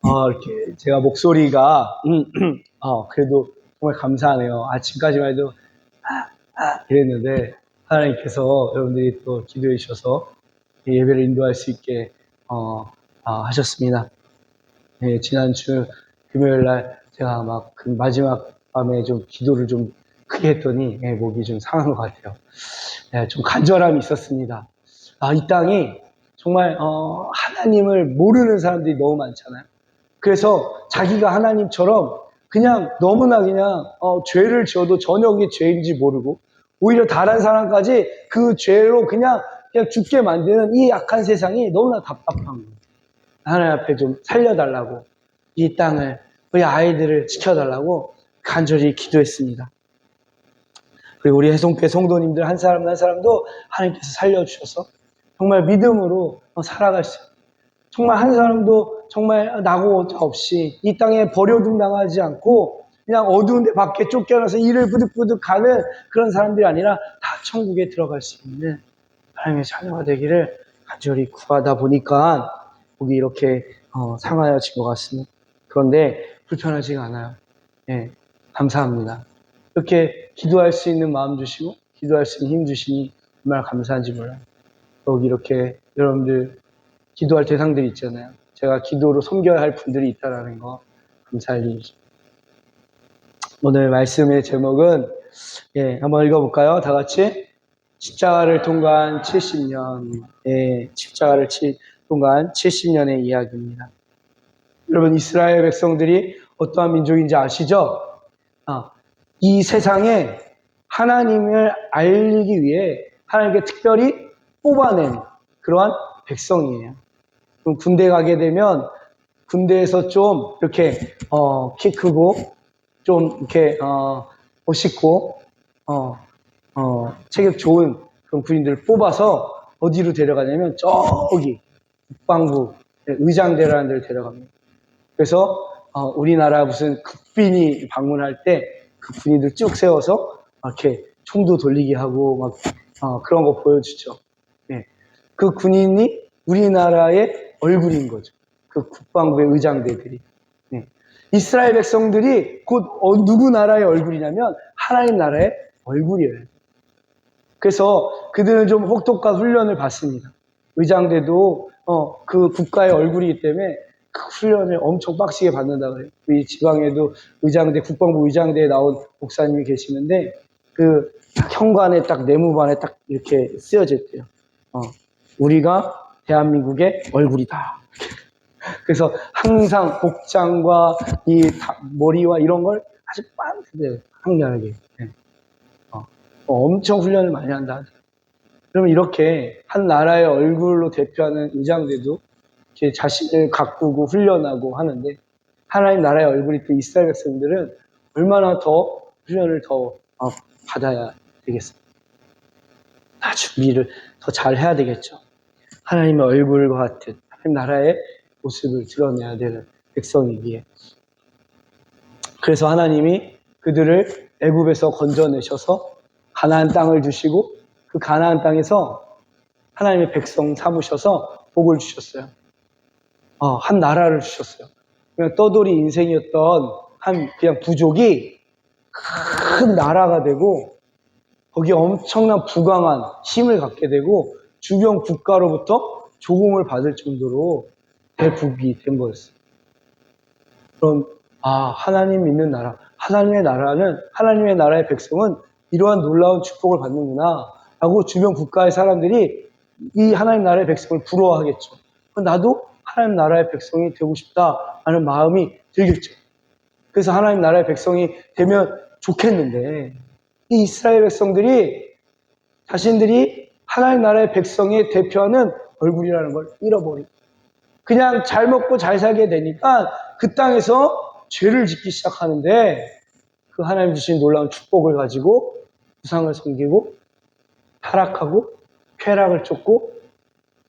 이렇게 제가 목소리가 그래도 정말 감사하네요. 아침까지만 해도 이랬는데 하나님께서 여러분들이 또 기도해 주셔서 예배를 인도할 수 있게 하셨습니다. 예, 지난주 금요일 날 제가 막 그 마지막 밤에 좀 기도를 좀 크게 했더니 목이 좀 상한 것 같아요. 좀 간절함이 있었습니다. 이 땅이 정말 하나님을 모르는 사람들이 너무 많잖아요. 그래서 자기가 하나님처럼 그냥 너무나 그냥 죄를 지어도 전혀 그게 죄인지 모르고 오히려 다른 사람까지 그 죄로 그냥 죽게 만드는 이 약한 세상이 너무나 답답한 거예요. 하나님 앞에 좀 살려달라고, 이 땅을, 우리 아이들을 지켜달라고 간절히 기도했습니다. 그리고 우리 해송교회 성도님들 한 사람 한 사람도 하나님께서 살려주셔서 정말 믿음으로 살아갈 수 있어요. 정말 한 사람도 정말 낙오 없이 이 땅에 버려둠 당하지 않고 그냥 어두운 데 밖에 쫓겨나서 일을 부득부득 가는 그런 사람들이 아니라 다 천국에 들어갈 수 있는 하나님의 자녀가 되기를 간절히 구하다 보니까 목이 이렇게 상하여진 것 같습니다. 그런데 불편하지가 않아요. 예, 감사합니다. 이렇게 기도할 수 있는 마음 주시고 기도할 수 있는 힘 주시니 얼마나 감사한지 몰라요. 여기 이렇게 여러분들 기도할 대상들이 있잖아요. 제가 기도로 섬겨야 할 분들이 있다는 거 감사할 일이죠. 오늘 말씀의 제목은 한번 읽어볼까요? 다 같이 십자가를 통과한 70년, 십자가를 통과한 70년의 이야기입니다. 여러분 이스라엘 백성들이 어떠한 민족인지 아시죠? 이 세상에 하나님을 알리기 위해 하나님께 특별히 뽑아낸 그러한 백성이에요. 그럼 군대 가게 되면 군대에서 좀 이렇게 키 크고 좀 이렇게 멋있고 체격 좋은 그런 군인들을 뽑아서 어디로 데려가냐면 저기 국방부 의장대라는 데를 데려갑니다. 그래서 우리나라 무슨 국빈이 방문할 때 그 군인들 쭉 세워서 이렇게 총도 돌리게 하고 막 그런 거 보여주죠. 네. 그 군인이 우리나라의 얼굴인 거죠. 그 국방부의 의장대들이. 네. 이스라엘 백성들이 곧 누구 나라의 얼굴이냐면 하나님 나라의 얼굴이에요. 그래서 그들은 좀 혹독한 훈련을 받습니다. 의장대도 그 국가의 얼굴이기 때문에 그 훈련을 엄청 빡시게 받는다 그래요. 우리 지방에도 의장대, 국방부 의장대에 나온 목사님이 계시는데 그 현관에 딱 내무반에 딱 이렇게 쓰여져 있대요. 우리가 대한민국의 얼굴이다. 그래서 항상 복장과 이 머리와 이런 걸 아주 빤하게 항량하게 엄청 훈련을 많이 한다. 그러면 이렇게 한 나라의 얼굴로 대표하는 의장대도 이렇게 자신을 가꾸고 훈련하고 하는데 하나님 나라의 얼굴이 또 이스라엘 백성들은 얼마나 더 훈련을 더 받아야 되겠습니까? 준비를 더 잘 해야 되겠죠. 하나님의 얼굴과 같은 하나님 나라의 모습을 드러내야 되는 백성이기에. 그래서 하나님이 그들을 애굽에서 건져내셔서 가나안 땅을 주시고 그 가나안 땅에서 하나님의 백성 삼으셔서 복을 주셨어요. 한 나라를 주셨어요. 그냥 떠돌이 인생이었던 한 그냥 부족이 큰 나라가 되고 거기에 엄청난 부강한 힘을 갖게 되고 주변 국가로부터 조공을 받을 정도로 대국이 된 거였어요. 그럼 하나님 믿는 나라, 하나님의 나라는 하나님의 나라의 백성은 이러한 놀라운 축복을 받는구나 라고 주변 국가의 사람들이 이 하나님 나라의 백성을 부러워하겠죠. 나도 하나님 나라의 백성이 되고 싶다라는 마음이 들겠죠. 그래서 하나님 나라의 백성이 되면 좋겠는데 이 이스라엘 백성들이 자신들이 하나님 나라의 백성의 대표하는 얼굴이라는 걸 잃어버리고 그냥 잘 먹고 잘 살게 되니까 그 땅에서 죄를 짓기 시작하는데 그 하나님 주신 놀라운 축복을 가지고 우상을 섬기고 타락하고 쾌락을 쫓고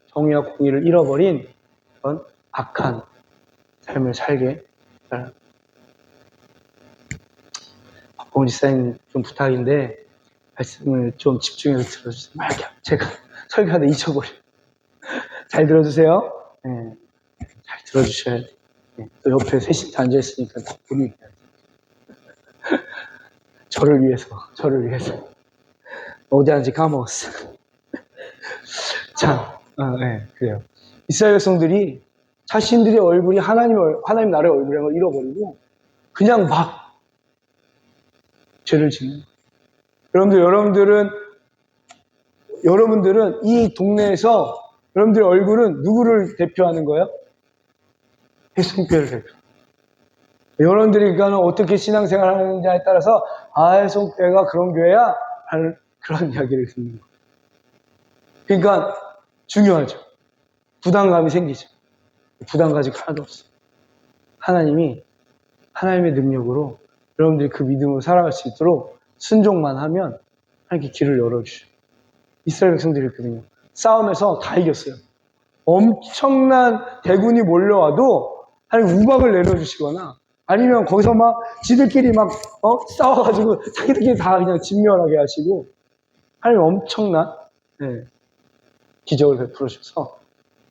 정의와 공의를 잃어버린 그런 악한 삶을 살게 됩니다. 박봉 지사님 좀 부탁인데 말씀을 좀 집중해서 들어주세요. 제가 설교하다 잊어버려요. 잘 들어주세요. 네, 잘 들어주셔야 돼요. 또 옆에 셋이 앉아있으니까 다 보니 저를 위해서. 어디 앉지 까먹었어. 참, 네, 그래요. 이스라엘 백성들이 자신들의 얼굴이 하나님 나라의 얼굴이라는 걸 잃어버리고 그냥 막 죄를 짓는. 여러분들은 이 동네에서 여러분들의 얼굴은 누구를 대표하는 거예요? 해성교회를 대표. 여러분들이 그러니까 어떻게 신앙생활 하느냐에 따라서 해성교회가 그런 교회야? 하는 그런 이야기를 듣는 거예요. 그러니까 중요하죠. 부담감이 생기죠. 부담 가지고 하나도 없어요. 하나님의 능력으로 여러분들이 그 믿음으로 살아갈 수 있도록 순종만 하면 하나님께 길을 열어주셔요. 이스라엘 백성들이 그랬거든요. 싸움에서 다 이겼어요. 엄청난 대군이 몰려와도 하나님 우박을 내려주시거나 아니면 거기서 막 지들끼리 막 싸워가지고 자기들끼리 다 그냥 진멸하게 하시고 하나님 엄청난 기적을 베풀어 주셔서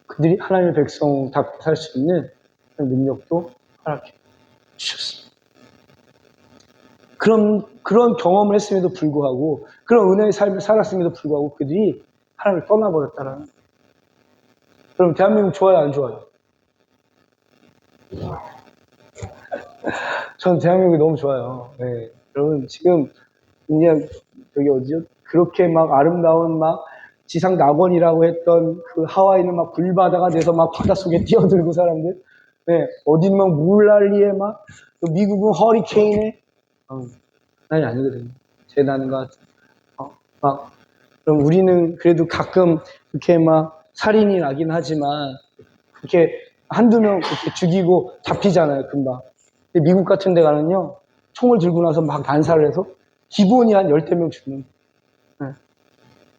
그들이 하나님의 백성답게 살 수 있는 능력도 허락해 주셨습니다. 그런 경험을 했음에도 불구하고 그런 은혜의 삶을 살았음에도 불구하고 그들이 하나님을 떠나버렸다라는. 그럼 대한민국 좋아요, 안 좋아요? 전 대한민국이 너무 좋아요. 네. 여러분 지금 그냥 여기 어디죠? 그렇게 막 아름다운 막 지상 낙원이라고 했던 그 하와이는 막 불바다가 돼서 막 바닷속에 뛰어들고 사람들. 네. 어디는 막 물난리에 막 미국은 허리케인에 난이 아니거든요. 재난과 막 그럼 우리는 그래도 가끔 이렇게 막 살인이 나긴 하지만 그렇게 한두 명 이렇게 죽이고 잡히잖아요, 금방. 근데 미국 같은 데 가는요, 총을 들고 나서 막 난사를 해서 기본이 한 10명 죽는. 네.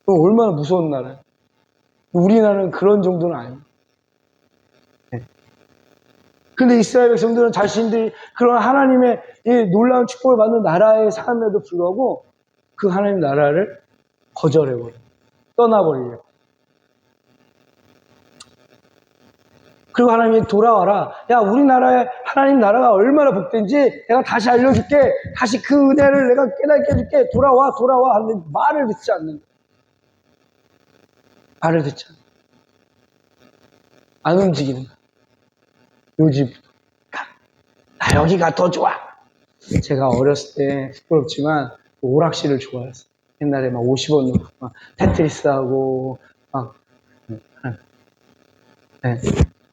그럼 얼마나 무서운 나라예요. 우리나라는 그런 정도는 아니에요. 네. 근데 이스라엘 백성들은 자신들이 그런 하나님의 이 놀라운 축복을 받는 나라에 사는데도 불구하고 그 하나님 나라를 거절해버려요. 떠나버리려고. 그리고 하나님이 돌아와라. 야, 우리나라의 하나님 나라가 얼마나 복된지 내가 다시 알려줄게. 다시 그 은혜를 내가 깨닫게 해줄게. 돌아와. 하는데 말을 듣지 않는 거예요. 말을 듣지 않는 거예요. 안 움직이는 거예요. 요즘 나 여기가 더 좋아. 제가 어렸을 때 부끄럽지만 오락실을 좋아했어요. 옛날에 막 50원 넣고 막 테트리스하고 막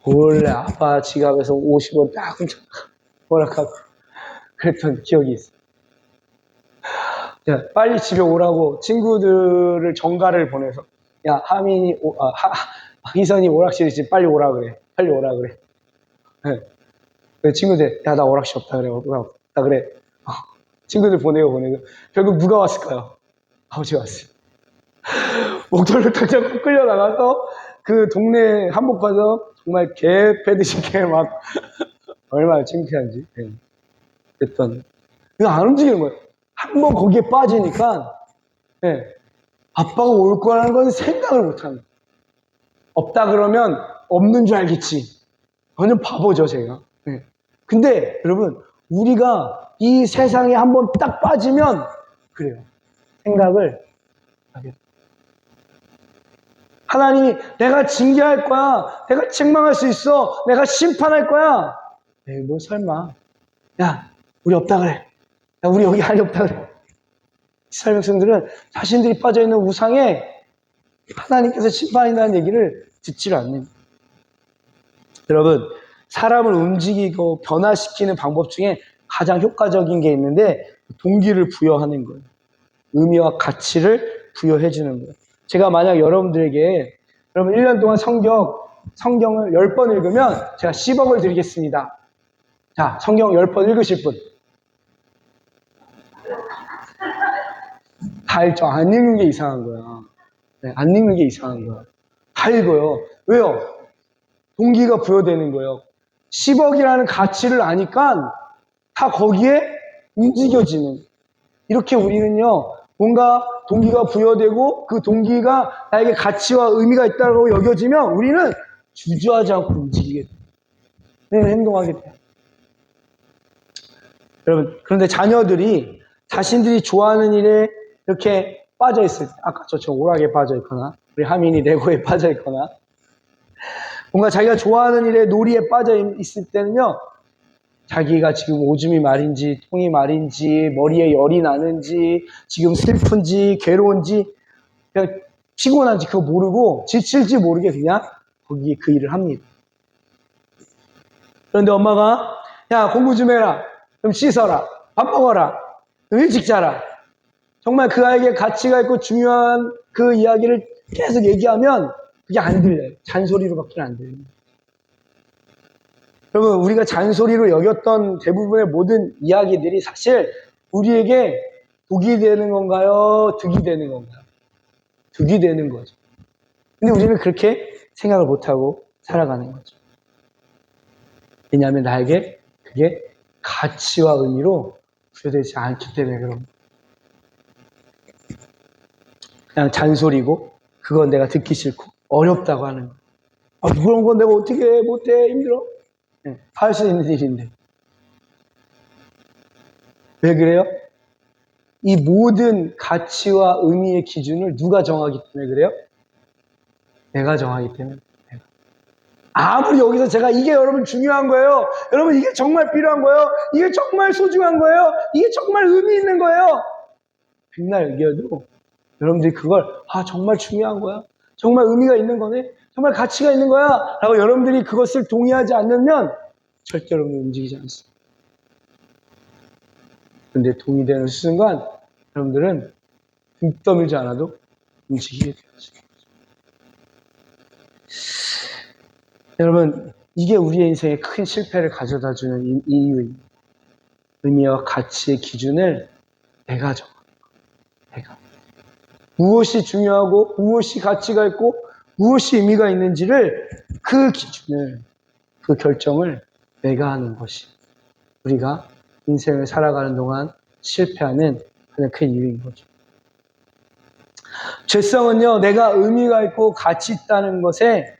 원래 아빠 지갑에서 50원 딱 훔쳐 허락하고 그랬던 기억이 있어요. 빨리 집에 오라고 친구들을 정가를 보내서 야 희선이 오락실이지 빨리 오라 그래. 네. 친구들 야 나 오락실 없다 그래. 친구들 보내고 결국 누가 왔을까요? 아버지가 왔어요. 목덜을 탁 끌려 나가서 그 동네 한복 가서 정말 개 패듯이 막 얼마나 창피한지 그랬던. 그냥 안 움직이는 거예요. 한번 거기에 빠지니까 아빠가 올 거라는 건 생각을 못하는 거예요. 없다 그러면 없는 줄 알겠지. 완전 바보죠 제가. 근데 여러분 우리가 이 세상에 한번 딱 빠지면 그래요. 생각을 하게 돼요. 하나님이 내가 징계할 거야. 내가 책망할 수 있어. 내가 심판할 거야. 에이, 뭘 설마. 야, 우리 없다 그래. 야, 우리 여기 아니 없다 그래. 이스라엘 백성들은 자신들이 빠져있는 우상에 하나님께서 심판한다는 얘기를 듣지를 않는. 여러분, 사람을 움직이고 변화시키는 방법 중에 가장 효과적인 게 있는데 동기를 부여하는 거예요. 의미와 가치를 부여해주는 거예요. 제가 만약 여러분들에게 여러분 1년 동안 성경을 10번 읽으면 제가 10억을 드리겠습니다. 자, 성경 10번 읽으실 분. 다 읽죠. 안 읽는 게 이상한 거야. 안 읽는 게 이상한 거야. 다 읽어요. 왜요? 동기가 부여되는 거예요. 10억이라는 가치를 아니까 다 거기에 움직여지는. 이렇게 우리는요, 뭔가 동기가 부여되고 그 동기가 나에게 가치와 의미가 있다고 여겨지면 우리는 주저하지 않고 움직이게 돼요. 행동하게 돼요. 여러분, 그런데 자녀들이 자신들이 좋아하는 일에 이렇게 빠져 있을 때, 아까 저처럼 오락에 빠져 있거나, 우리 하민이 레고에 빠져 있거나, 뭔가 자기가 좋아하는 일에 놀이에 빠져 있을 때는요, 자기가 지금 오줌이 말인지, 똥이 말인지, 머리에 열이 나는지, 지금 슬픈지, 괴로운지, 그냥 피곤한지 그거 모르고, 지칠지 모르게 그냥 거기 그 일을 합니다. 그런데 엄마가, 야, 공부 좀 해라. 좀 씻어라. 밥 먹어라. 좀 일찍 자라. 정말 그 아이에게 가치가 있고 중요한 그 이야기를 계속 얘기하면 그게 안 들려요. 잔소리로밖에 안 들려요. 여러분, 우리가 잔소리로 여겼던 대부분의 모든 이야기들이 사실 우리에게 독이 되는 건가요? 득이 되는 건가요? 득이 되는 거죠. 근데 우리는 그렇게 생각을 못하고 살아가는 거죠. 왜냐하면 나에게 그게 가치와 의미로 부여되지 않기 때문에 그런 거예요. 그냥 잔소리고 그건 내가 듣기 싫고 어렵다고 하는 거예요. 아, 그런 건 내가 어떻게 해? 못해? 힘들어? 네, 할 수 있는 일인데. 왜 그래요? 이 모든 가치와 의미의 기준을 누가 정하기 때문에 그래요? 내가 정하기 때문에. 아무리 여기서 제가 이게 여러분 중요한 거예요. 여러분 이게 정말 필요한 거예요. 이게 정말 소중한 거예요. 이게 정말 의미 있는 거예요. 백날 얘기해도 여러분들이 그걸 정말 중요한 거야. 정말 의미가 있는 거네. 정말 가치가 있는 거야. 라고 여러분들이 그것을 동의하지 않으면 절대 여러분 움직이지 않습니다. 그런데 동의되는 순간 여러분들은 등 떠밀지 않아도 움직이게 되어집니다. 여러분, 이게 우리의 인생에 큰 실패를 가져다주는 이유입니다. 의미와 가치의 기준을 내가 정하는 거예요. 내가. 무엇이 중요하고 무엇이 가치가 있고 무엇이 의미가 있는지를 그 기준을, 그 결정을 내가 하는 것이 우리가 인생을 살아가는 동안 실패하는 가장 큰 이유인 거죠. 죄성은요, 내가 의미가 있고 가치 있다는 것에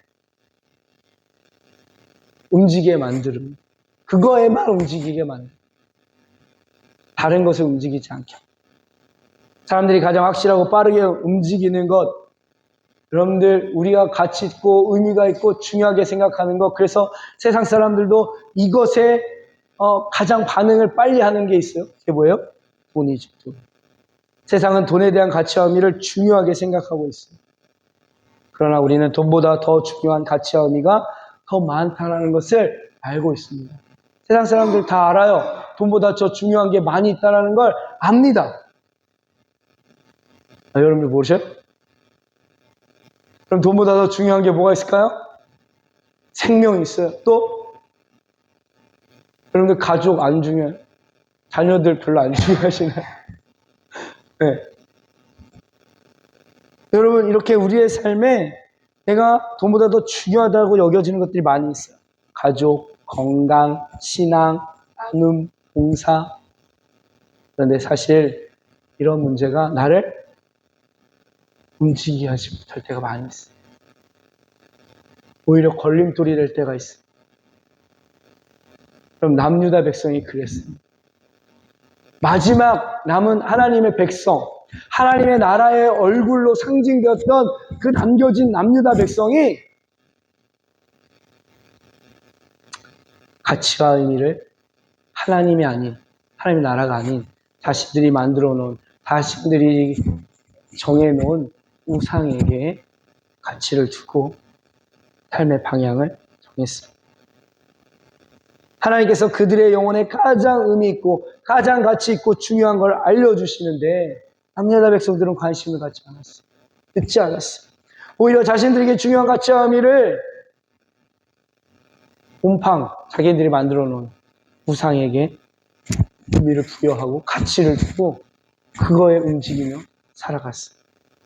움직이게 만듭니다. 그거에만 움직이게 만듭니다. 다른 것을 움직이지 않게. 사람들이 가장 확실하고 빠르게 움직이는 것, 여러분들 우리가 가치 있고 의미가 있고 중요하게 생각하는 것, 그래서 세상 사람들도 이것에 가장 반응을 빨리 하는 게 있어요. 그게 뭐예요? 돈이죠. 돈. 세상은 돈에 대한 가치와 의미를 중요하게 생각하고 있어요. 그러나 우리는 돈보다 더 중요한 가치와 의미가 더 많다는 것을 알고 있습니다. 세상 사람들 다 알아요. 돈보다 더 중요한 게 많이 있다는 걸 압니다. 여러분들 모르셔요? 그럼 돈보다 더 중요한 게 뭐가 있을까요? 생명이 있어요. 또? 여러분들 가족 안 중요해요? 자녀들 별로 안 중요하시나요? 네. 여러분, 이렇게 우리의 삶에 내가 돈보다 더 중요하다고 여겨지는 것들이 많이 있어요. 가족, 건강, 신앙, 나눔, 봉사. 그런데 사실 이런 문제가 나를 움직이게 하지 못할 때가 많이 있어요. 오히려 걸림돌이 될 때가 있어요. 그럼 남유다 백성이 그랬어요. 마지막 남은 하나님의 백성, 하나님의 나라의 얼굴로 상징되었던 그 남겨진 남유다 백성이 가치와 의미를 하나님이 아닌, 하나님의 나라가 아닌 자신들이 만들어 놓은, 자신들이 정해놓은 우상에게 가치를 두고 삶의 방향을 정했습니다. 하나님께서 그들의 영혼에 가장 의미 있고 가장 가치 있고 중요한 걸 알려주시는데 남유다 백성들은 관심을 갖지 않았어요. 듣지 않았어요. 오히려 자신들에게 중요한 가치와 의미를 곰팡 자기들이 만들어 놓은 우상에게 의미를 부여하고 가치를 두고 그거에 움직이며 살아갔어요.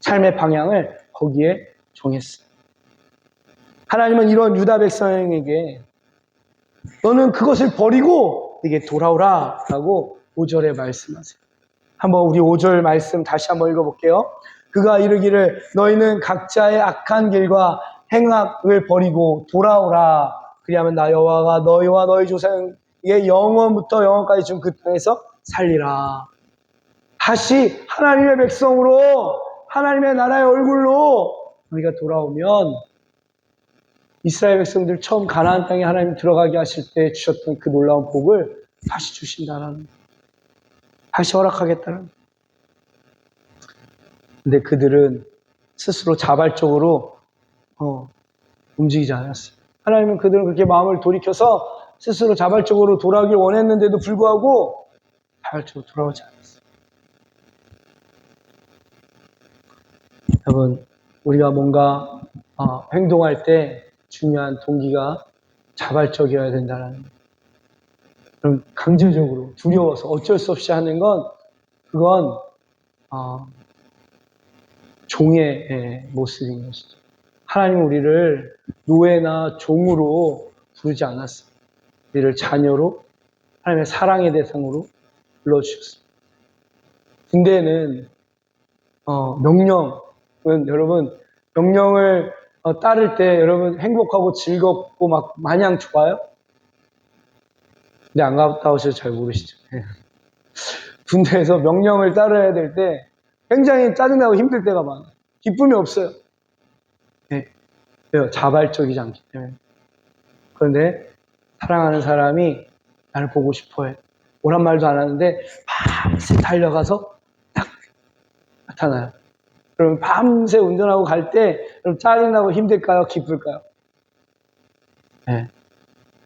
삶의 방향을 거기에 정했어요. 하나님은 이런 유다 백성에게 너는 그것을 버리고 내게 돌아오라 라고 5절에 말씀하세요. 한번 우리 5절 말씀 다시 한번 읽어볼게요. 그가 이르기를 너희는 각자의 악한 길과 행악을 버리고 돌아오라. 그리하면 나 여호와가 너희와 너희 조상의 영원부터 영원까지 준 그 땅에서 살리라. 다시 하나님의 백성으로 하나님의 나라의 얼굴로 우리가 돌아오면 이스라엘 백성들 처음 가나안 땅에 하나님 들어가게 하실 때 주셨던 그 놀라운 복을 다시 주신다는, 다시 허락하겠다는. 근데 그들은 스스로 자발적으로 움직이지 않았어요. 하나님은 그들은 그렇게 마음을 돌이켜서 스스로 자발적으로 돌아오길 원했는데도 불구하고 자발적으로 돌아오지 않았어요. 여러분, 우리가 뭔가 행동할 때 중요한 동기가 자발적이어야 된다는 거예요. 그럼 강제적으로 두려워서 어쩔 수 없이 하는 건 그건 종의 모습인 것이죠. 하나님은 우리를 노예나 종으로 부르지 않았어요. 우리를 자녀로 하나님의 사랑의 대상으로 불러주셨습니다. 군대는 명령은 여러분 명령을 따를 때 여러분 행복하고 즐겁고 막 마냥 좋아요? 근데 안 갔다 오셔서 잘 모르시죠. 군대에서 명령을 따라야 될 때 굉장히 짜증나고 힘들 때가 많아요. 기쁨이 없어요. 네. 왜요? 자발적이지 않기 때문에. 그런데 사랑하는 사람이 나를 보고 싶어해. 오란 말도 안 하는데 밤새 달려가서 딱 나타나요. 그럼 밤새 운전하고 갈 때 짜증나고 힘들까요? 기쁠까요? 네.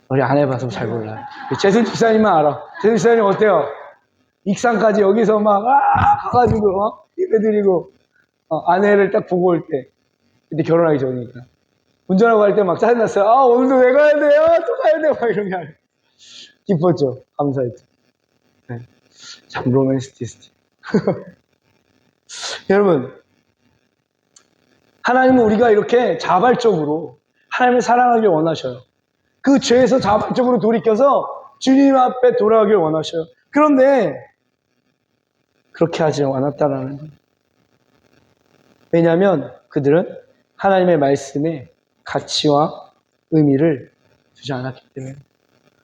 우리 안 해봐서 잘 몰라요. 재승 집사님만 알아. 재승 집사님 어때요? 익산까지 여기서 막 가가지고 예배드리고 아내를 딱 보고 올 때, 그때 결혼하기 전이니까 운전하고 갈 때 막 짜증났어요. 오늘도 왜 가야 돼요? 또 가야 돼요? 막 이런 게 아니에요. 기뻤죠. 감사했죠. 네. 참 로맨스티스트. 여러분, 하나님은 우리가 이렇게 자발적으로 하나님을 사랑하길 원하셔요. 그 죄에서 자발적으로 돌이켜서 주님 앞에 돌아가길 원하셔요. 그런데 그렇게 하지 않았다라는 거예요. 왜냐하면 그들은 하나님의 말씀에 가치와 의미를 두지 않았기 때문에.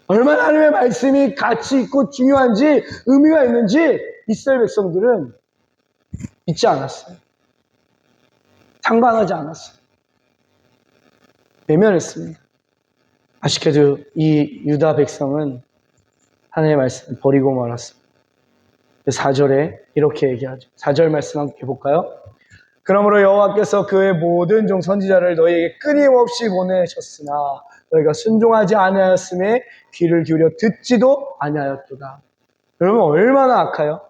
얼마나 하나님의 말씀이 가치 있고 중요한지 의미가 있는지 이스라엘 백성들은 믿지 않았어요. 상관하지 않았어요. 외면했습니다. 아쉽게도 이 유다 백성은 하나님의 말씀을 버리고 말았습니다. 4절에 이렇게 얘기하죠. 4절 말씀 함께 볼까요? 그러므로 여호와께서 그의 모든 종 선지자를 너희에게 끊임없이 보내셨으나 너희가 순종하지 아니하였음에 귀를 기울여 듣지도 아니하였도다. 여러분 얼마나 악해요?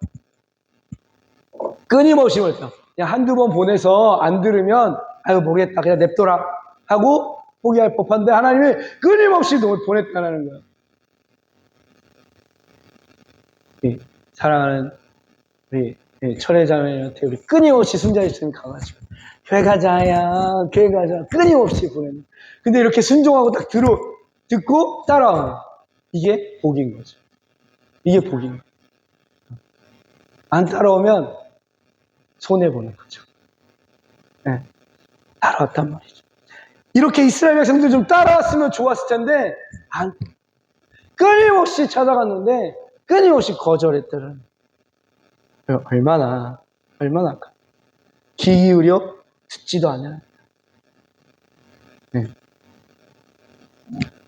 끊임없이 보냈다. 그냥 한두 번 보내서 안 들으면 아유 모르겠다 그냥 냅둬라 하고 포기할 법한데 하나님이 끊임없이 보냈다는 거예요. 사랑하는 우리 철회자매한테 우리 끊임없이 순자해 주시면 강하죠. 교회 가자야, 교회 가자. 끊임없이 보내는. 근데 이렇게 순종하고 딱 듣고 따라오는. 이게 복인 거죠. 이게 복인 거예요. 안 따라오면 손해보는 거죠. 네. 따라왔단 말이죠. 이렇게 이스라엘 백성들 좀 따라왔으면 좋았을 텐데, 끊임없이 찾아갔는데, 끊임없이 거절했더라는. 얼마나 귀 기울여 듣지도 않아요. 네.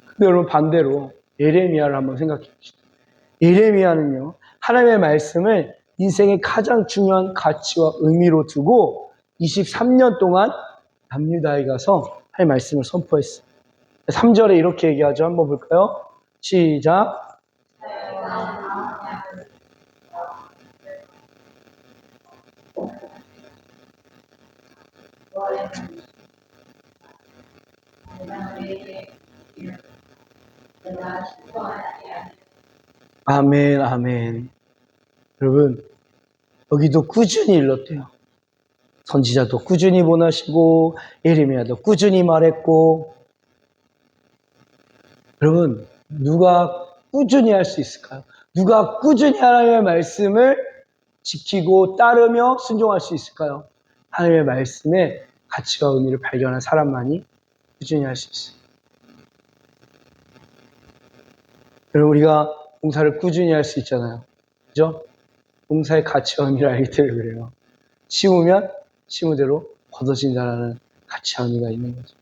근데 여러분 반대로 예레미야를 한번 생각해 봅시다. 예레미야는요, 하나님의 말씀을 인생의 가장 중요한 가치와 의미로 두고 23년 동안 남유다에 가서 하나님의 말씀을 선포했어요. 3절에 이렇게 얘기하죠. 한번 볼까요? 시작. 아멘, 아멘. 여러분, 여기도 꾸준히 일렀대요. 선지자도 꾸준히 보내시고, 예레미야도 꾸준히 말했고. 여러분, 누가 꾸준히 할 수 있을까요? 누가 꾸준히 하나님의 말씀을 지키고 따르며 순종할 수 있을까요? 하나님의 말씀의 가치와 의미를 발견한 사람만이 꾸준히 할 수 있어요. 여러분, 우리가 봉사를 꾸준히 할 수 있잖아요. 그죠? 봉사의 가치와 의미를 알기 때문에 그래요. 심으면 심으대로 거둬진다라는 가치와 의미가 있는 거죠.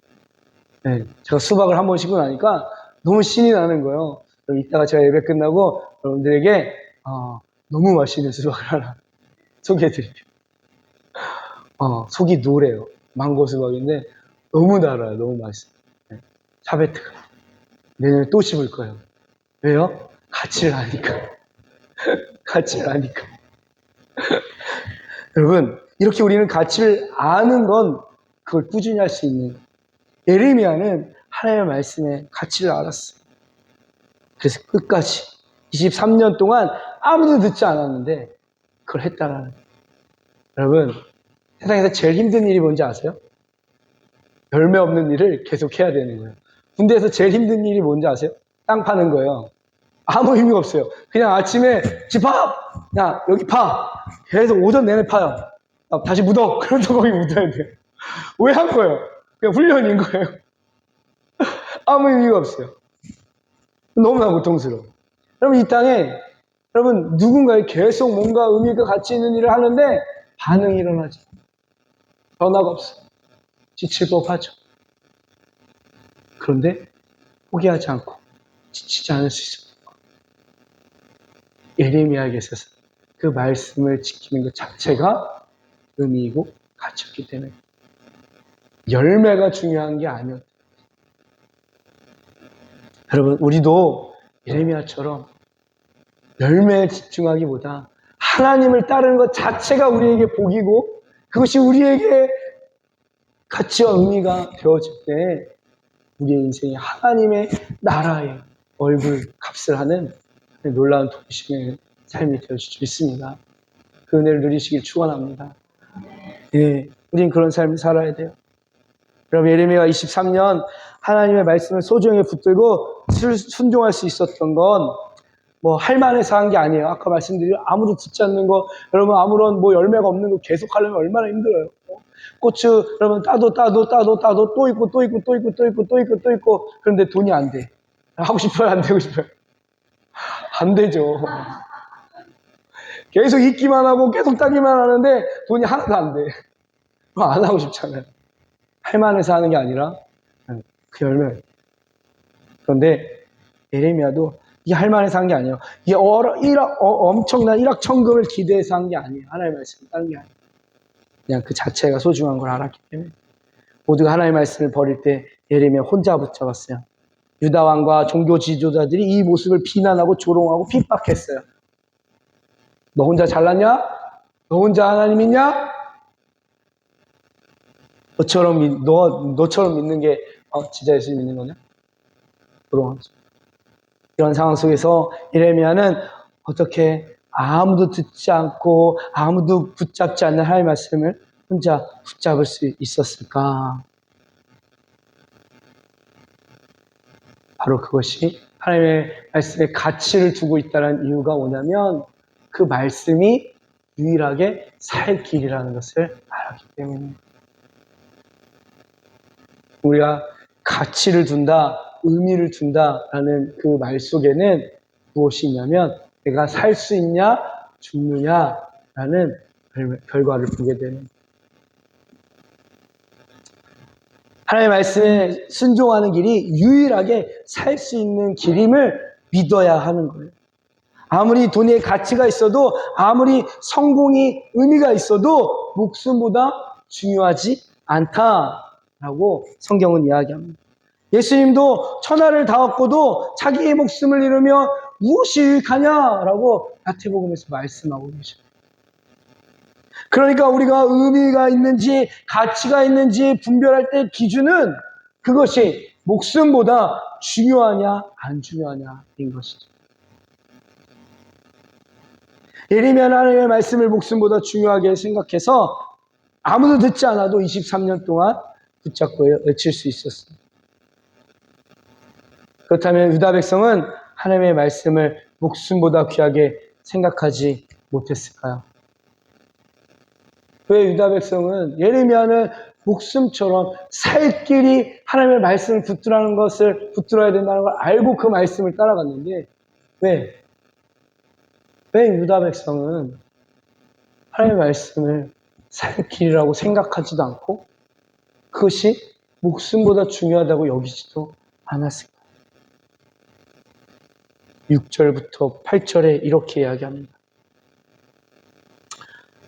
네, 제가 수박을 한 번 심고 나니까 너무 신이 나는 거예요. 그럼 이따가 제가 예배 끝나고 여러분들에게 너무 맛있는 수박을 하나 소개해드릴게요. 속이 노래요. 망고 수박인데 너무 달아요. 너무 맛있어요. 네, 샤베트가. 내년에 또 심을 거예요. 왜요? 가치를 아니까. 가치를 아니까. 여러분, 이렇게 우리는 가치를 아는 건 그걸 꾸준히 할 수 있는. 예레미야는 하나님의 말씀의 가치를 알았어요. 그래서 끝까지 23년 동안 아무도 듣지 않았는데 그걸 했다라는. 여러분, 세상에서 제일 힘든 일이 뭔지 아세요? 열매 없는 일을 계속 해야 되는 거예요. 군대에서 제일 힘든 일이 뭔지 아세요? 땅 파는 거예요. 아무 의미가 없어요. 그냥 아침에 집합! 야, 여기 파! 계속 오전 내내 파요. 다시 묻어! 그러다 거기 묻어야 돼요. 왜 한 거예요? 그냥 훈련인 거예요. 아무 의미가 없어요. 너무나 고통스러워. 여러분, 이 땅에, 여러분, 누군가에 계속 뭔가 의미가 가치 있는 일을 하는데 반응이 일어나죠. 변화가 없어요. 지칠 법하죠. 그런데 포기하지 않고 지치지 않을 수 있어요. 예레미야에게 있어서 그 말씀을 지키는 것 자체가 의미이고 가치였기 때문에 열매가 중요한 게 아니었다. 여러분, 우리도 예레미야처럼 열매에 집중하기보다 하나님을 따르는 것 자체가 우리에게 복이고 그것이 우리에게 가치와 의미가 되어질 때 우리의 인생이 하나님의 나라의 얼굴 값을 하는 놀라운 도심의 삶이 되어질 수 있습니다. 그 은혜를 누리시길 축원합니다. 예, 우린 그런 삶을 살아야 돼요. 여러분, 예레미야 23년 하나님의 말씀을 소중히 붙들고 순종할 수 있었던 건 뭐 할만해서 한 게 아니에요. 아까 말씀드린 아무도 듣지 않는 거, 여러분 아무런 뭐 열매가 없는 거 계속 하려면 얼마나 힘들어요. 고추 여러분 따도 또 있고 그런데 돈이 안 돼. 하고 싶어요, 안 되고 싶어요? 안 되죠. 계속 있기만 하고 계속 따기만 하는데 돈이 하나도 안 돼. 그거 안 하고 싶잖아요. 할만해서 하는 게 아니라 그 열매. 그런데 예레미야도 이게 할만해서 한 게 아니에요. 이게 엄청난 일확천금을 기대해서 한 게 아니에요. 하나님의 말씀을 따는 게 아니에요. 그냥 그 자체가 소중한 걸 알았기 때문에 모두가 하나님의 말씀을 버릴 때 예레미야 혼자 붙잡았어요. 유다 왕과 종교 지도자들이 이 모습을 비난하고 조롱하고 핍박했어요. 너 혼자 잘났냐? 너 혼자 하나님 있냐? 너처럼 믿는 게 진짜 예수 믿는 거냐? 조롱하죠. 이런 상황 속에서 예레미야는 어떻게 아무도 듣지 않고 아무도 붙잡지 않는 하나님의 말씀을 혼자 붙잡을 수 있었을까? 바로 그것이 하나님의 말씀에 가치를 두고 있다는 이유가 뭐냐면 그 말씀이 유일하게 살 길이라는 것을 알았기 때문입니다. 우리가 가치를 둔다, 의미를 둔다라는 그 말 속에는 무엇이 있냐면 내가 살 수 있냐, 죽느냐라는 결과를 보게 되는. 하나님의 말씀에 순종하는 길이 유일하게 살 수 있는 길임을 믿어야 하는 거예요. 아무리 돈의 가치가 있어도 아무리 성공이 의미가 있어도 목숨보다 중요하지 않다라고 성경은 이야기합니다. 예수님도 천하를 다왔고도 자기의 목숨을 잃으며 무엇이 유익하냐라고 마태복음에서 말씀하고 계셔요. 그러니까 우리가 의미가 있는지 가치가 있는지 분별할 때 기준은 그것이 목숨보다 중요하냐 안 중요하냐인 것이죠. 예레미야는 하나님의 말씀을 목숨보다 중요하게 생각해서 아무도 듣지 않아도 23년 동안 붙잡고 외칠 수 있었습니다. 그렇다면 유다 백성은 하나님의 말씀을 목숨보다 귀하게 생각하지 못했을까요? 왜 유다 백성은 예레미야는 목숨처럼 살 길이 하나님의 말씀을 붙들어야 된다는 걸 알고 그 말씀을 따라갔는데 왜? 왜 유다 백성은 하나님의 말씀을 살 길이라고 생각하지도 않고 그것이 목숨보다 중요하다고 여기지도 않았을까? 6절부터 8절에 이렇게 이야기합니다.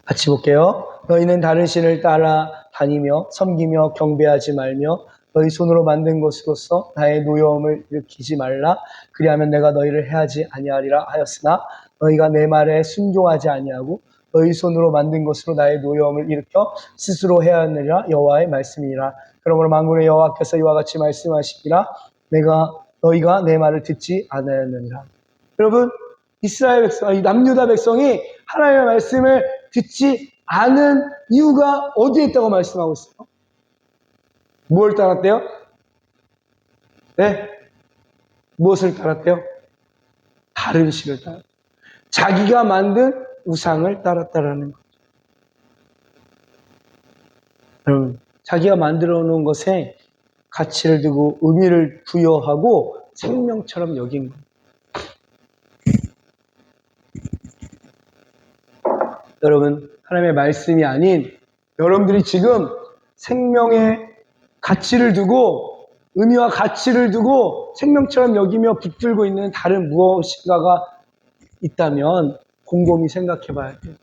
같이 볼게요. 너희는 다른 신을 따라 다니며 섬기며 경배하지 말며 너희 손으로 만든 것으로서 나의 노여움을 일으키지 말라. 그리하면 내가 너희를 해하지 아니하리라 하였으나 너희가 내 말에 순종하지 아니하고 너희 손으로 만든 것으로 나의 노여움을 일으켜 스스로 해하느니라. 여호와의 말씀이니라. 그러므로 만군의 여호와께서 이와 같이 말씀하시기라. 너희가 내 말을 듣지 않았느니라. 여러분, 이스라엘 백성, 이 남유다 백성이 하나님의 말씀을 듣지 않은 이유가 어디에 있다고 말씀하고 있어요? 무엇을 따랐대요? 네? 무엇을 따랐대요? 다른 신을 따랐대요. 자기가 만든 우상을 따랐다라는 거죠. 여러분, 자기가 만들어 놓은 것에 가치를 두고 의미를 부여하고 생명처럼 여긴 거예요. 여러분, 하나님의 말씀이 아닌 여러분들이 지금 생명의 가치를 두고 의미와 가치를 두고 생명처럼 여기며 붙들고 있는 다른 무엇인가가 있다면 곰곰이 생각해 봐야 돼요.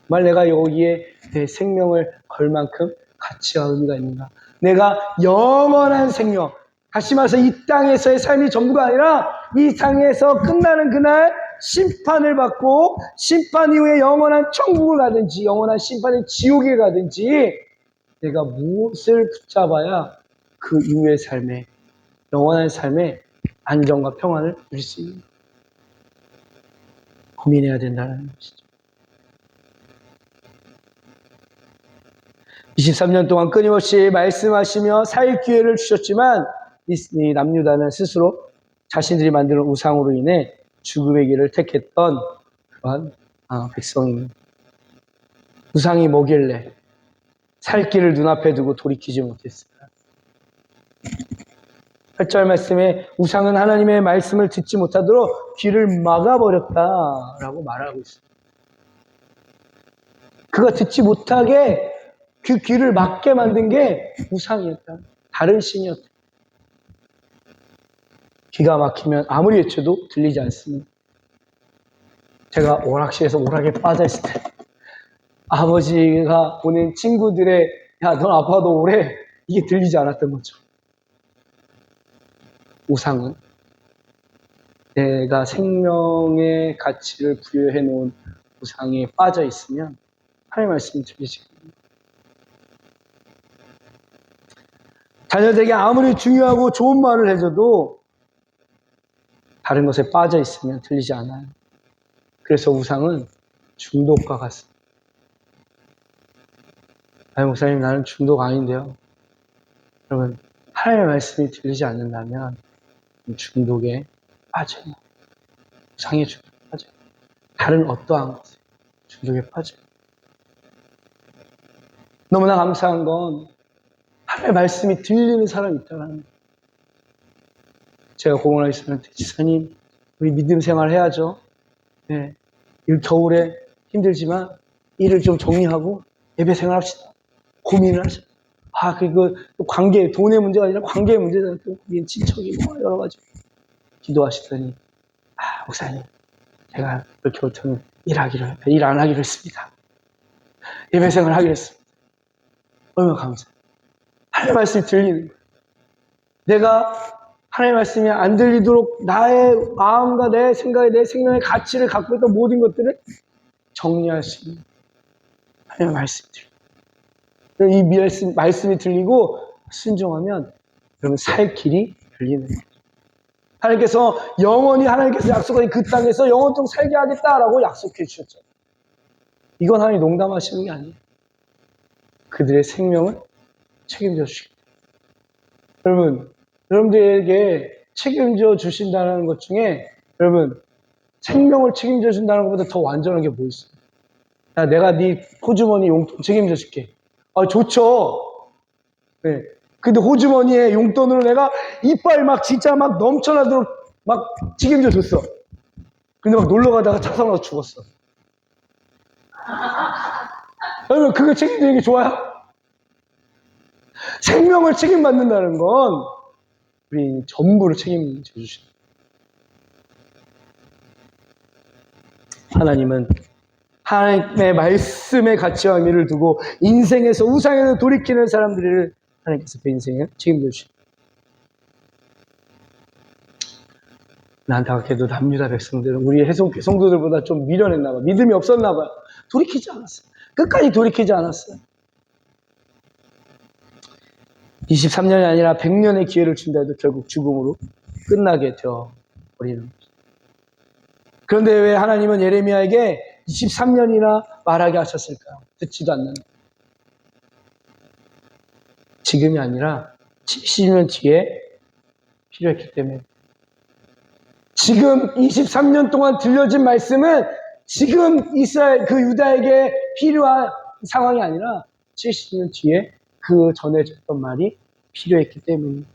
정말 내가 여기에 내 생명을 걸 만큼 가치와 의미가 있는가? 내가 영원한 생명, 다시 말해서 이 땅에서의 삶이 전부가 아니라 이 땅에서 끝나는 그날 심판을 받고 심판 이후에 영원한 천국을 가든지 영원한 심판의 지옥에 가든지 내가 무엇을 붙잡아야 그 이후의 삶에 영원한 삶에 안정과 평안을 누릴 수 있는 고민해야 된다는 것이죠. 23년 동안 끊임없이 말씀하시며 살 기회를 주셨지만 이 남유다는 스스로 자신들이 만드는 우상으로 인해 죽음의 길을 택했던 그러한 백성입니다. 우상이 뭐길래 살 길을 눈앞에 두고 돌이키지 못했을까? 8절 말씀에 우상은 하나님의 말씀을 듣지 못하도록 귀를 막아버렸다라고 말하고 있습니다. 그가 듣지 못하게 그 귀를 막게 만든 게 우상이었다. 다른 신이었다. 귀가 막히면 아무리 외쳐도 들리지 않습니다. 제가 오락실에서 오락에 빠져있을 때 아버지가 보낸 친구들의 야, 넌 아빠도 오래 이게 들리지 않았던 거죠. 우상은 내가 생명의 가치를 부여해 놓은 우상에 빠져 있으면 하나님의 말씀이 들리지 않습니다. 자녀들에게 아무리 중요하고 좋은 말을 해줘도 다른 것에 빠져 있으면 들리지 않아요. 그래서 우상은 중독과 같습니다. 아니, 목사님, 나는 중독 아닌데요. 여러분, 하나님의 말씀이 들리지 않는다면 중독에 빠져요. 우상의 중독에 빠져요. 다른 어떠한 것에 중독에 빠져요. 너무나 감사한 건 하나님의 말씀이 들리는 사람이 있다는 거예요. 제가 고문하기 전에 지사님, 우리 믿음 생활 해야죠. 네. 겨울에 힘들지만 일을 좀 정리하고 예배 생활합시다. 고민을 하시다. 그리고 관계, 돈의 문제가 아니라 관계의 문제잖아요. 또 친척이고 여러 가지. 기도하시더니, 목사님, 제가 겨울처럼 일 안 하기로 했습니다. 예배 생활 하기로 했습니다. 얼마나 감사해요. 하나님의 말씀이 들리는 거예요. 내가 하나님의 말씀이 안 들리도록 나의 마음과 내 생각에 내 생명의 가치를 갖고 있던 모든 것들을 정리할 수 있는 하나님의 말씀이 들려요. 이 말씀이 들리고 순종하면 여러분 살 길이 열리는 거예요. 하나님께서 영원히 하나님께서 약속하신 그 땅에서 영원토록 살게 하겠다라고 약속해 주셨잖아요. 이건 하나님이 농담하시는 게 아니에요. 그들의 생명을 책임져 주시겠다. 여러분, 여러분들에게 책임져 주신다는 것 중에 여러분 생명을 책임져 준다는 것보다 더 완전한 게 뭐 있어요? 야, 내가 네 호주머니 용돈 책임져 줄게. 좋죠. 네. 근데 호주머니에 용돈으로 내가 이빨 막 진짜 막 넘쳐나도록 막 책임져 줬어. 근데 막 놀러 가다가 차 사고 나서 죽었어. 여러분, 그거 책임지는 게 좋아요? 생명을 책임받는다는 건 우리 전부를 책임져 주시는. 하나님은 하나님의 말씀의 가치와 의미를 두고 인생에서 우상에서 돌이키는 사람들을 하나님께서 그 인생을 책임져 주십니다. 안타깝게도 남유다 백성들은 우리 성도들보다 좀 미련했나 봐. 믿음이 없었나 봐요. 돌이키지 않았어요. 끝까지 돌이키지 않았어요. 23년이 아니라 100년의 기회를 준다 해도 결국 죽음으로 끝나게 되어 버리는 거죠. 그런데 왜 하나님은 예레미야에게 23년이나 말하게 하셨을까요? 듣지도 않는. 지금이 아니라 70년 뒤에 필요했기 때문에. 지금 23년 동안 들려진 말씀은 지금 이스라엘 그 유다에게 필요한 상황이 아니라 70년 뒤에 그 전해졌던 말이 필요했기 때문입니다.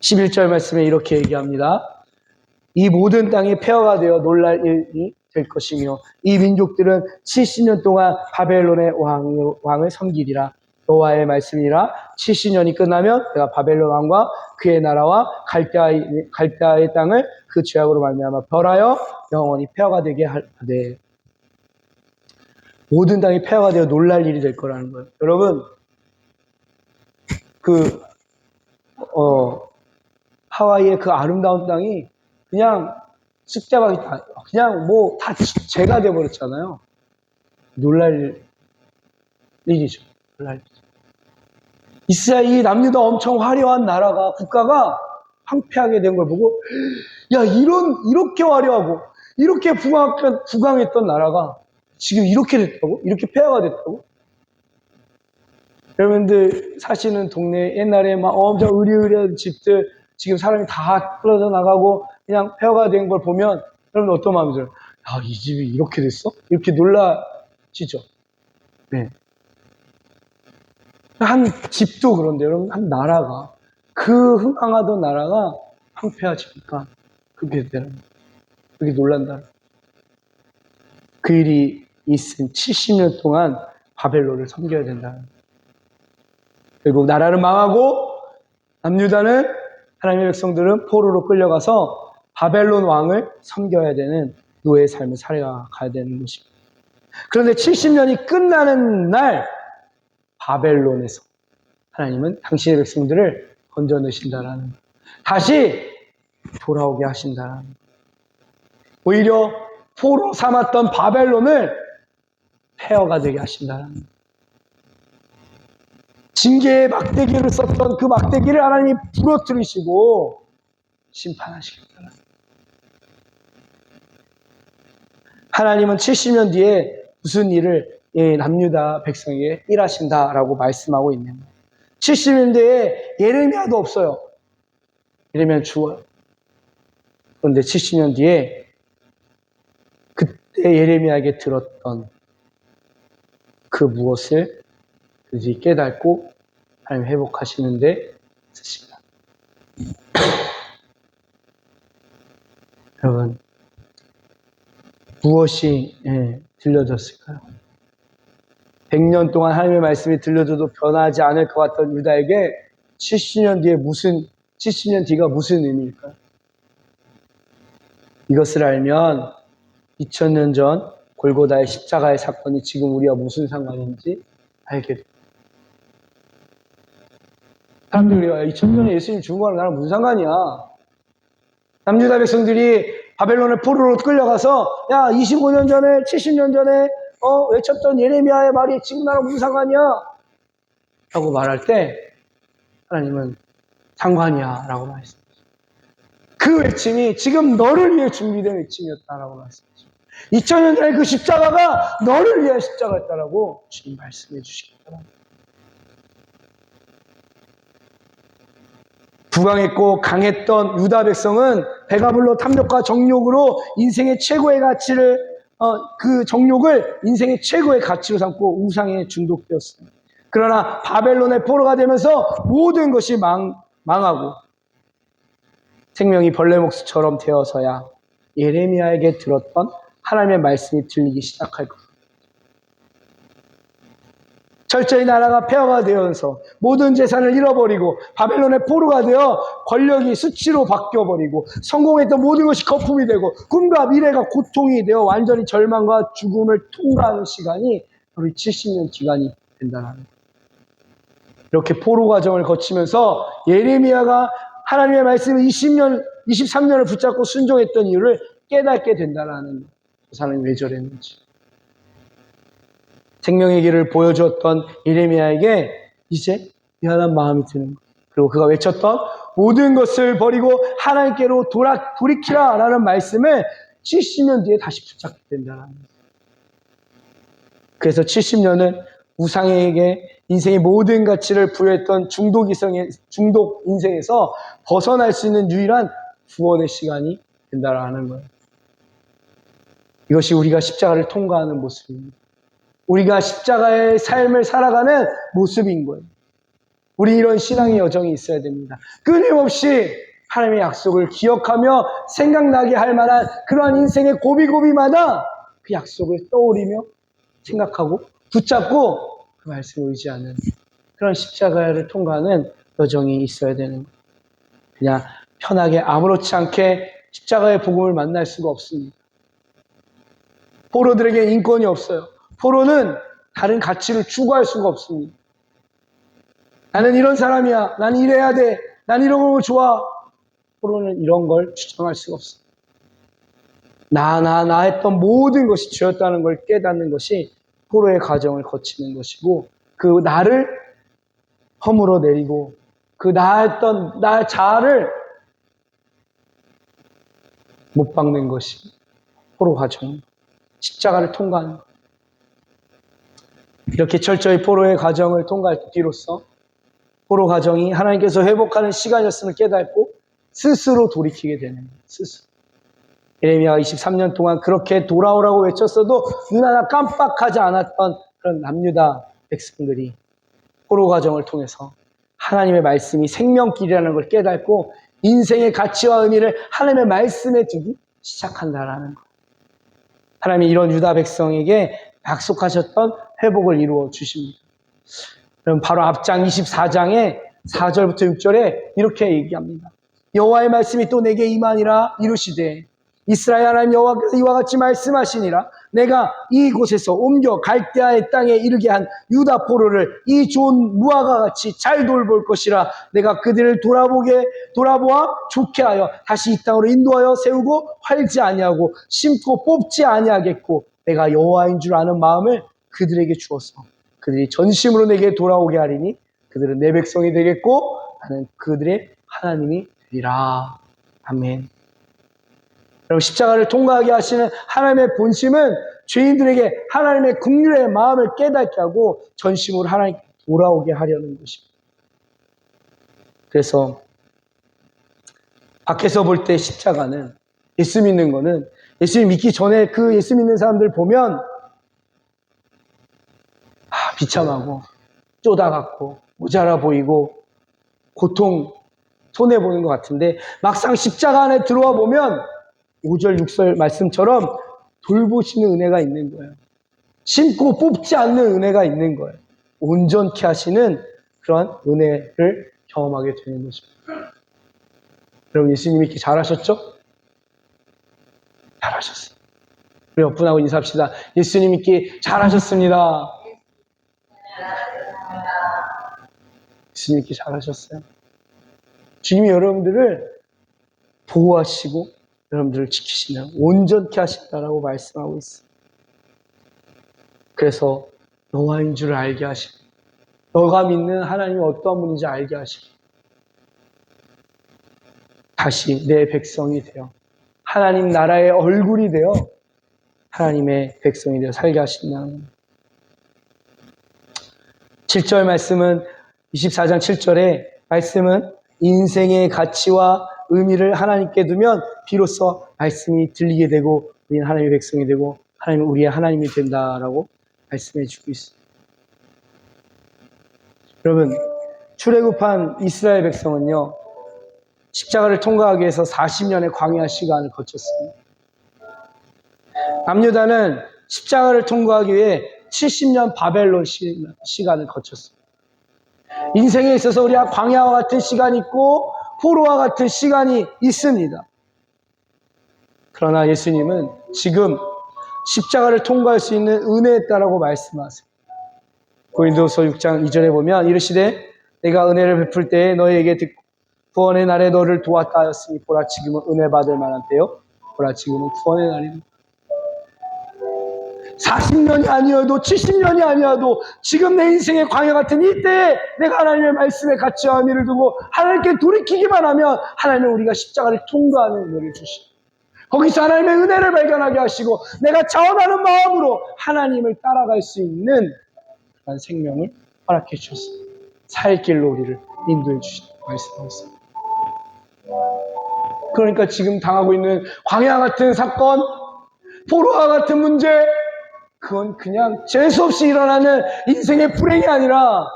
11절 말씀에 이렇게 얘기합니다. 이 모든 땅이 폐허가 되어 놀랄 일이 될 것이며 이 민족들은 70년 동안 바벨론의 왕을 섬기리라. 여호와의 말씀이라. 70년이 끝나면 내가 바벨론 왕과 그의 나라와 갈대아의 땅을 그 죄악으로 말미암아 벌하여 영원히 폐허가 되게 하되. 모든 땅이 폐허가 되어 놀랄 일이 될 거라는 거예요. 여러분, 하와이의 그 아름다운 땅이 그냥 쑥대밭이 그냥 뭐 다 죄가 되어버렸잖아요. 놀랄 일이죠. 놀랄 일이죠. 이스라엘이 남유다 엄청 화려한 나라가, 국가가 황폐하게 된 걸 보고, 야, 이렇게 화려하고, 이렇게 부강했던 나라가 지금 이렇게 됐다고? 이렇게 폐허가 됐다고? 여러분들 사시는 동네 옛날에 막 엄청 으리으리한 집들, 지금 사람이 다 풀어져 나가고 그냥 폐허가 된 걸 보면 여러분 어떤 마음이 들어요? 야, 이 집이 이렇게 됐어? 이렇게 놀라시죠? 네. 한 집도 그런데 여러분, 한 나라가, 그 흥황하던 나라가 황폐해지니까 그렇게 되는 거예요. 그게 놀란다. 그 일이 있은 70년 동안 바벨론을 섬겨야 된다는 거예요. 결국 나라는 망하고 남유다는, 하나님의 백성들은 포로로 끌려가서 바벨론 왕을 섬겨야 되는 노예의 삶을 살아가야 되는 것입니다. 그런데 70년이 끝나는 날 바벨론에서 하나님은 당신의 백성들을 건져내신다라는 거예요. 다시 돌아오게 하신다라는 거예요. 오히려 포로 삼았던 바벨론을 폐허가 되게 하신다라는 거예요. 징계의 막대기를 썼던 그 막대기를 하나님이 부러뜨리시고 심판하시겠다는 거예요. 하나님은 70년 뒤에 무슨 일을 남유다 백성에게 일하신다라고 말씀하고 있는 거예요. 70년 뒤에 예레미야도 없어요. 예레미야는 죽어요. 그런데 70년 뒤에 그때 예레미야에게 들었던 그 무엇을 그들이 깨닫고 하나님 회복하시는데 쓰십니다. 여러분, 무엇이 들려졌을까요? 100년 동안 하나님의 말씀이 들려줘도 변하지 않을 것 같던 유다에게 70년 뒤가 무슨 의미일까요? 이것을 알면 2000년 전 골고다의 십자가의 사건이 지금 우리와 무슨 상관인지 알게 됩니다. 사람들이 2000년에 예수님 죽은 거랑 나랑 무슨 상관이야? 남유다 백성들이 바벨론의 포로로 끌려가서 25년 전에 70년 전에 외쳤던 예레미야의 말이 지금 나랑 무슨 상관이야? 라고 말할 때 하나님은 상관이야 라고 말씀하십니다. 그 외침이 지금 너를 위해 준비된 외침이었다라고 말씀하십니다. 2000년 전에 그 십자가가 너를 위한 십자가였다라고 주님 말씀해 주시겠다. 부강했고 강했던 유다 백성은 배가 불러 탐욕과 정욕으로 인생의 최고의 가치를 그 정욕을 인생의 최고의 가치로 삼고 우상에 중독되었습니다. 그러나 바벨론의 포로가 되면서 모든 것이 망하고 생명이 벌레 목수처럼 되어서야 예레미야에게 들었던 하나님의 말씀이 들리기 시작할 겁니다. 철저히 나라가 폐허가 되어서 모든 재산을 잃어버리고 바벨론의 포로가 되어 권력이 수치로 바뀌어버리고 성공했던 모든 것이 거품이 되고 꿈과 미래가 고통이 되어 완전히 절망과 죽음을 통과하는 시간이 우리 70년 기간이 된다는 거예요. 이렇게 포로 과정을 거치면서 예레미야가 하나님의 말씀을 20년, 23년을 붙잡고 순종했던 이유를 깨닫게 된다는 거예요. 그 사람이 왜 저랬는지. 생명의 길을 보여주었던 예레미야에게 이제 미안한 마음이 드는 거예요. 그리고 그가 외쳤던 모든 것을 버리고 하나님께로 돌이키라 라는 말씀을 70년 뒤에 다시 붙잡게 된다는 거예요. 그래서 70년은 우상에게 인생의 모든 가치를 부여했던 중독 인생에서 벗어날 수 있는 유일한 구원의 시간이 된다는 거예요. 이것이 우리가 십자가를 통과하는 모습입니다. 우리가 십자가의 삶을 살아가는 모습인 거예요. 우리 이런 신앙의 여정이 있어야 됩니다. 끊임없이 하나님의 약속을 기억하며 생각나게 할 만한 그러한 인생의 고비고비마다 그 약속을 떠올리며 생각하고 붙잡고 그 말씀을 의지하는 그런 십자가를 통과하는 여정이 있어야 되는 거예요. 그냥 편하게 아무렇지 않게 십자가의 복음을 만날 수가 없습니다. 포로들에게 인권이 없어요. 포로는 다른 가치를 추구할 수가 없습니다. 나는 이런 사람이야. 나는 이래야 돼. 난 이런 거 좋아. 포로는 이런 걸 주장할 수가 없습니다. 나 했던 모든 것이 죄였다는 걸 깨닫는 것이 포로의 과정을 거치는 것이고 그 나를 허물어 내리고 그 나했던 나의 자아를 못 박는 것이 포로 과정. 십자가를 통과하는 것. 이렇게 철저히 포로의 과정을 통과할 뒤로서 포로 과정이 하나님께서 회복하는 시간이었음을 깨닫고 스스로 돌이키게 되는 거예요. 스스로. 예레미야가 23년 동안 그렇게 돌아오라고 외쳤어도 눈 하나 깜빡하지 않았던 그런 남유다 백성들이 포로 과정을 통해서 하나님의 말씀이 생명길이라는 걸 깨닫고 인생의 가치와 의미를 하나님의 말씀에 두기 시작한다라는 거예요. 하나님이 이런 유다 백성에게 약속하셨던 회복을 이루어 주십니다. 그럼 바로 앞장 24장의 4절부터 6절에 이렇게 얘기합니다. 여호와의 말씀이 또 내게 임하니라 이르시되 이스라엘 하나님 여호와께서 이와 같이 말씀하시니라 내가 이곳에서 옮겨 갈대아의 땅에 이르게 한 유다 포로를 이 좋은 무화과 같이 잘 돌볼 것이라 내가 그들을 돌아보아 좋게 하여 다시 이 땅으로 인도하여 세우고 활지 아니하고 심고 뽑지 아니하겠고 내가 여호와인 줄 아는 마음을 그들에게 주어서 그들이 전심으로 내게 돌아오게 하리니 그들은 내 백성이 되겠고 나는 그들의 하나님이 되리라. 아멘. 여러분 십자가를 통과하게 하시는 하나님의 본심은 죄인들에게 하나님의 긍휼의 마음을 깨닫게 하고 전심으로 하나님께 돌아오게 하려는 것입니다. 그래서 밖에서 볼 때 십자가는 예수 믿는 거는 예수 믿기 전에 그 예수 믿는 사람들 보면 비참하고 쪼다같고 모자라 보이고 고통 손해보는 것 같은데 막상 십자가 안에 들어와 보면 5절 6절 말씀처럼 돌보시는 은혜가 있는 거예요. 심고 뽑지 않는 은혜가 있는 거예요. 온전케 하시는 그런 은혜를 경험하게 되는 것입니다. 여러분 예수님이 이렇게 잘하셨죠? 잘하셨어요. 우리 옆분하고 인사합시다. 예수님 이렇게 잘하셨습니다. 예수님 이렇게 잘하셨어요. 주님이 여러분들을 보호하시고 여러분들을 지키시는 온전케 하신다라고 말씀하고 있어요. 그래서 여호와인 줄을 알게 하시고 너가 믿는 하나님이 어떠한 분인지 알게 하시고 다시 내 백성이 되어 하나님 나라의 얼굴이 되어 하나님의 백성이 되어 살게 하신다는 7절 말씀은 24장 7절에 말씀은 인생의 가치와 의미를 하나님께 두면 비로소 말씀이 들리게 되고 우리는 하나님의 백성이 되고 하나님은 우리의 하나님이 된다라고 말씀해 주고 있습니다. 여러분 출애굽한 이스라엘 백성은요 십자가를 통과하기 위해서 40년의 광야 시간을 거쳤습니다. 남유다는 십자가를 통과하기 위해 70년 바벨론 시간을 거쳤습니다. 인생에 있어서 우리가 광야와 같은 시간이 있고 포로와 같은 시간이 있습니다. 그러나 예수님은 지금 십자가를 통과할 수 있는 은혜에 있다라고 말씀하세요. 고린도서 6장 2절에 보면 이르시되 내가 은혜를 베풀 때에 너희에게 듣고 구원의 날에 너를 도왔다 하였으니 보라 지금은 은혜 받을 만한 때요 보라 지금은 구원의 날이다. 40년이 아니어도 70년이 아니어도 지금 내 인생의 광야 같은 이때에 내가 하나님의 말씀에 가치와 의미를 두고 하나님께 돌이키기만 하면 하나님은 우리가 십자가를 통과하는 은혜를 주시고 거기서 하나님의 은혜를 발견하게 하시고 내가 자원하는 마음으로 하나님을 따라갈 수 있는 그런 생명을 허락해 주셨습니다. 살 길로 우리를 인도해 주시는 말씀이었습니다. 그러니까 지금 당하고 있는 광야 같은 사건, 포로와 같은 문제, 그건 그냥 재수없이 일어나는 인생의 불행이 아니라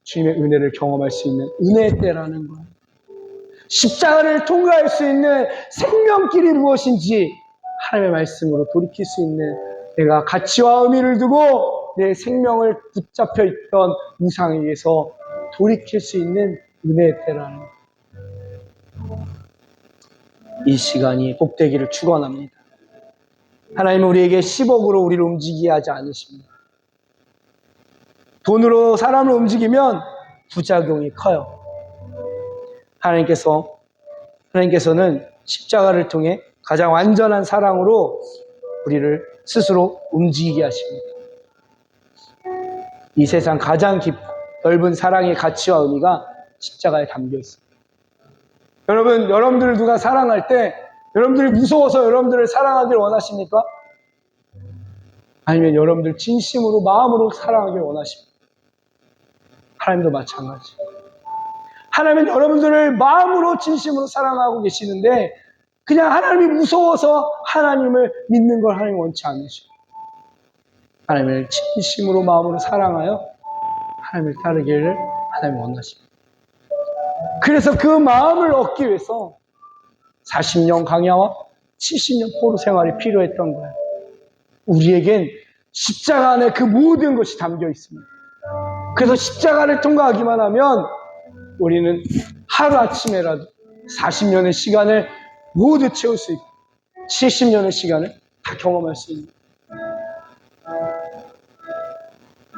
주님의 은혜를 경험할 수 있는 은혜의 때라는 거예요. 십자가를 통과할 수 있는 생명길이 무엇인지 하나님의 말씀으로 돌이킬 수 있는 내가 가치와 의미를 두고 내 생명을 붙잡혀 있던 우상에게서 돌이킬 수 있는 은혜의 때라는 거예요. 이 시간이 복되기를 축원합니다. 하나님은 우리에게 10억으로 우리를 움직이게 하지 않으십니다. 돈으로 사람을 움직이면 부작용이 커요. 하나님께서는 십자가를 통해 가장 완전한 사랑으로 우리를 스스로 움직이게 하십니다. 이 세상 가장 깊고 넓은 사랑의 가치와 의미가 십자가에 담겨 있습니다. 여러분, 여러분들을 누가 사랑할 때 여러분들이 무서워서 여러분들을 사랑하길 원하십니까? 아니면 여러분들 진심으로 마음으로 사랑하길 원하십니까? 하나님도 마찬가지. 하나님은 여러분들을 마음으로 진심으로 사랑하고 계시는데 그냥 하나님이 무서워서 하나님을 믿는 걸 하나님 원치 않으시고 하나님을 진심으로 마음으로 사랑하여 하나님을 따르기를 하나님 원하십니다. 그래서 그 마음을 얻기 위해서 40년 강야와 70년 포로 생활이 필요했던 거예요. 우리에겐 십자가 안에 그 모든 것이 담겨 있습니다. 그래서 십자가를 통과하기만 하면 우리는 하루아침에라도 40년의 시간을 모두 채울 수 있고 70년의 시간을 다 경험할 수 있는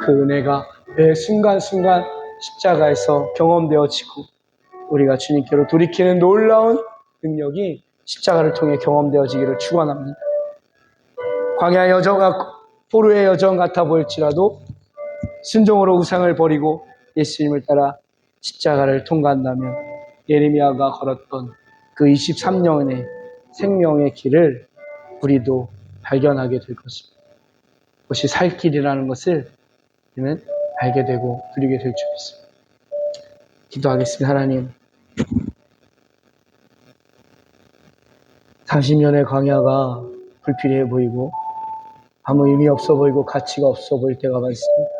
그 은혜가 매 순간순간 십자가에서 경험되어지고 우리가 주님께로 돌이키는 놀라운 능력이 십자가를 통해 경험되어지기를 축원합니다. 광야의 여정과 포로의 여정 같아 보일지라도 순종으로 우상을 버리고 예수님을 따라 십자가를 통과한다면 예레미야가 걸었던 그 23년의 생명의 길을 우리도 발견하게 될 것입니다. 그것이 살 길이라는 것을 우리는 알게 되고 누리게 될 줄 믿습니다. 기도하겠습니다. 하나님, 40년의 광야가 불필요해 보이고 아무 의미 없어 보이고 가치가 없어 보일 때가 많습니다.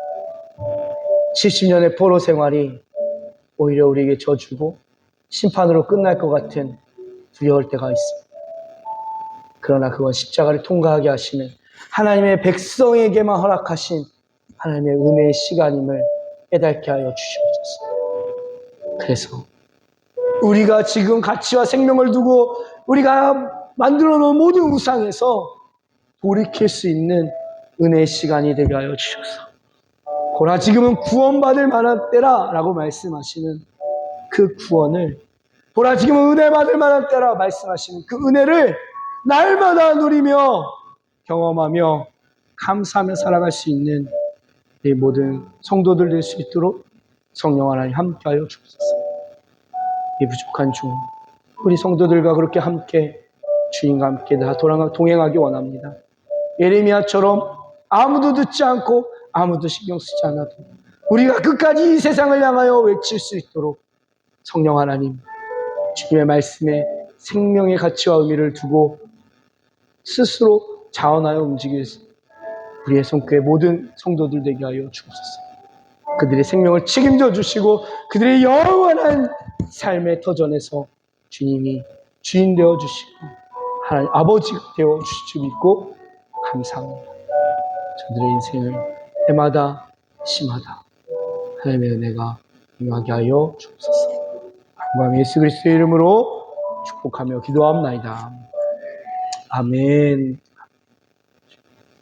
70년의 포로 생활이 오히려 우리에게 저주고 심판으로 끝날 것 같은 두려울 때가 있습니다. 그러나 그건 십자가를 통과하게 하시는 하나님의 백성에게만 허락하신 하나님의 은혜의 시간임을 깨닫게 하여 주시옵소서. 그래서 우리가 지금 가치와 생명을 두고 우리가 만들어 놓은 모든 우상에서 돌이킬 수 있는 은혜의 시간이 되게 하여 주셔서 보라 지금은 구원받을 만한 때라 라고 말씀하시는 그 구원을 보라 지금은 은혜 받을 만한 때라 말씀하시는 그 은혜를 날마다 누리며 경험하며 감사하며 살아갈 수 있는 이 모든 성도들 될 수 있도록 성령 하나님 함께하여 주옵소서. 이 부족한 중 우리 성도들과 그렇게 함께 주님과 함께 다 동행하기 원합니다. 예레미야처럼 아무도 듣지 않고 아무도 신경 쓰지 않아도 우리가 끝까지 이 세상을 향하여 외칠 수 있도록 성령 하나님 주님의 말씀에 생명의 가치와 의미를 두고 스스로 자원하여 움직일 우리의 손교회 모든 성도들 되게 하여 주옵소서. 그들의 생명을 책임져 주시고 그들의 영원한 삶의 터전에서 주님이 주인 되어주시고 하나님 아버지가 되어주실 줄 믿고 감사합니다. 저들의 인생을 해마다 시마다 하나님의 은혜가 임하게 하여 주옵소서. 감사합니다. 예수 그리스도의 이름으로 축복하며 기도합나이다. 아멘.